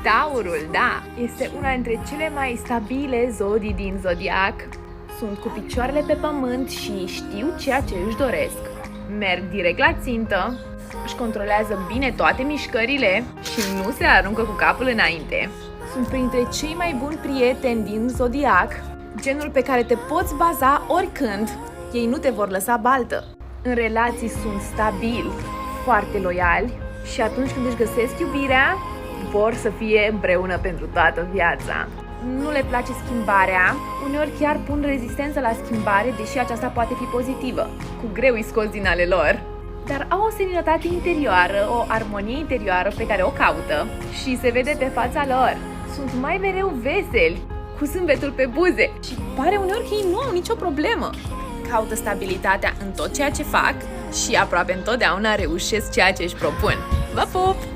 Taurul, da, este una dintre cele mai stabile zodii din zodiac. Sunt cu picioarele pe pământ și știu ceea ce își doresc. Merg direct la țintă, își controlează bine toate mișcările și nu se aruncă cu capul înainte. Sunt printre cei mai buni prieteni din zodiac, genul pe care te poți baza oricând. Ei nu te vor lăsa baltă. În relații sunt stabili, foarte loiali și atunci când își găsesc iubirea, vor să fie împreună pentru toată viața. Nu le place schimbarea, uneori chiar pun rezistență la schimbare, deși aceasta poate fi pozitivă. Cu greu îi scoți din ale lor, dar au o seninătate interioară, o armonie interioară pe care o caută și se vede pe fața lor. Sunt mai mereu veseli, cu zâmbetul pe buze și pare uneori că ei nu au nicio problemă. Caută stabilitatea în tot ceea ce fac și aproape întotdeauna reușesc ceea ce își propun. Vă pup!